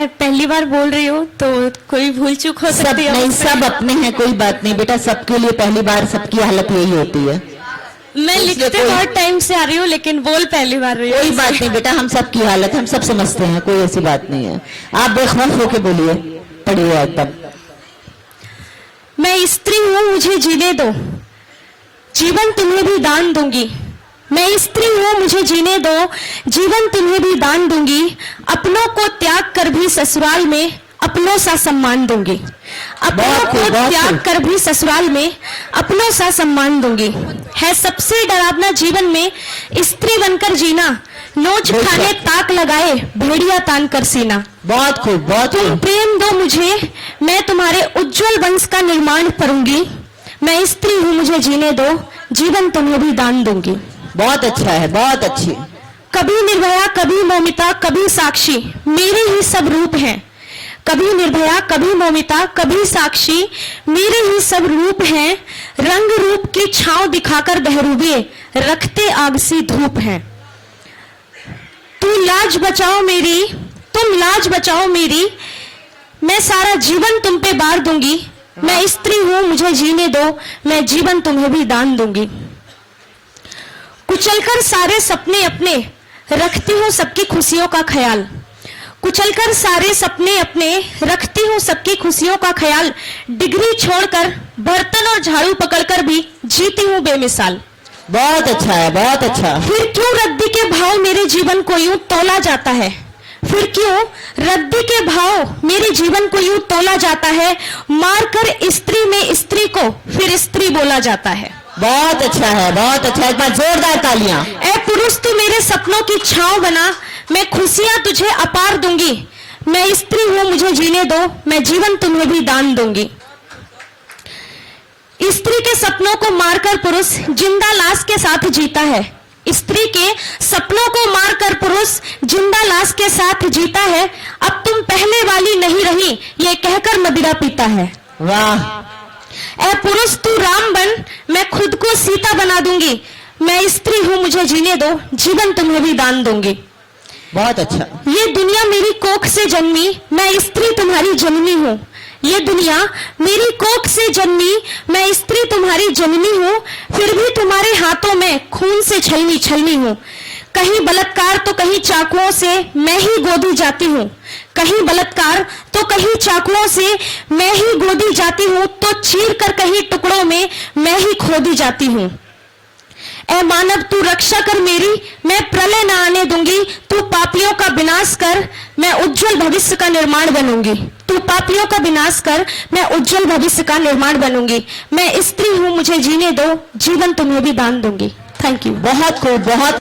पहली बार बोल रही हूँ तो कोई भूल चूक हो सब सकती है। नहीं, सब अपने हैं, कोई बात नहीं बेटा, सबके लिए पहली बार सबकी हालत यही होती है। मैं लिखते बहुत टाइम से आ रही हूँ लेकिन बोल पहली बार रही हूँ। कोई बात नहीं बेटा, हम सबकी हालत हम सब समझते हैं, कोई ऐसी बात नहीं है। आप बेखौफ होके बोलिए, पढ़िए एकदम। मैं स्त्री हूँ, मुझे जीने दो, जीवन तुम्हें भी दान दूंगी। मैं स्त्री हूँ, मुझे जीने दो, जीवन तुम्हें भी दान दूंगी। अपनों को त्याग कर भी ससुराल में अपनों सा सम्मान दूंगी। अपनों को त्याग कर भी ससुराल में अपनों सा सम्मान दूंगी। है सबसे डरावना जीवन में स्त्री बनकर जीना, नोच खाने ताक लगाए भेड़िया तान कर सीना। बहुत खूब, बहुत तुम खूब। प्रेम दो मुझे, मैं तुम्हारे उज्जवल वंश का निर्माण करूंगी। मैं स्त्री हूँ, मुझे जीने दो, जीवन तुम्हें भी दान दूंगी। बहुत अच्छा है, बहुत अच्छी। कभी निर्भया, कभी मौमिता, कभी साक्षी, मेरे ही सब रूप हैं। कभी निर्भया, कभी मौमिता, कभी साक्षी, मेरे ही सब रूप हैं। रंग रूप की छांव दिखाकर बहरूबे रखते आग सी धूप हैं। तू लाज बचाओ मेरी, तुम लाज बचाओ मेरी, मैं सारा जीवन तुम पे बार दूंगी। मैं स्त्री हूँ, मुझे जीने दो, मैं जीवन तुम्हें भी दान दूंगी। कुचलकर सारे सपने अपने रखती हूँ सबकी खुशियों का ख्याल। कुचलकर सारे सपने अपने रखती हूँ सबकी खुशियों का ख्याल। डिग्री छोड़कर बर्तन और झाड़ू पकड़कर भी जीती हूँ बेमिसाल। बहुत अच्छा है, बहुत अच्छा। फिर क्यों रद्दी के भाव मेरे जीवन को यूं तोला जाता है? फिर क्यों रद्दी के भाव मेरे जीवन को यूं तोला जाता है? मारकर स्त्री में स्त्री को फिर स्त्री बोला जाता है। बहुत अच्छा है, बहुत अच्छा। एक बार जोरदार तालियां। ए पुरुष तू मेरे सपनों की छांव बना, मैं खुशियां तुझे अपार दूंगी। मैं स्त्री हूँ, मुझे जीने दो, मैं जीवन तुम्हें भी दान दूंगी। स्त्री के सपनों को मारकर पुरुष जिंदा लाश के साथ जीता है। स्त्री के सपनों को मारकर पुरुष जिंदा लाश के साथ जीता है। अब तुम पहले वाली नहीं रही, ये कहकर मदिरा पीता है। वाह। ए पुरुष तू राम बन, मैं खुद को सीता बना दूंगी। मैं स्त्री हूँ, मुझे जीने दो, जीवन तुम्हें भी दान दूंगी। बहुत अच्छा। ये दुनिया मेरी कोख से जन्मी, मैं स्त्री तुम्हारी जननी हूँ। ये दुनिया मेरी कोख से जन्मी, मैं स्त्री तुम्हारी जननी हूँ। फिर भी तुम्हारे हाथों में खून से छलनी छलनी हूँ। कहीं बलात्कार तो कहीं चाकुओं से मैं ही गोदी जाती हूँ। कहीं बलात्कार तो कहीं चाकुओं से मैं ही गोदी जाती हूँ। तो चीर कर कहीं टुकड़ों में मैं ही खोदी जाती हूँ। ए मानव तू रक्षा कर मेरी, मैं प्रलय न आने दूंगी। तू पापियों का विनाश कर, मैं उज्जवल भविष्य का निर्माण बनूंगी। तू पापियों का विनाश कर, मैं उज्जवल भविष्य का निर्माण बनूंगी। मैं स्त्री हूँ, मुझे जीने दो, जीवन तुम्हें भी दान दूंगी। Thank you. बहुत खूब, बहुत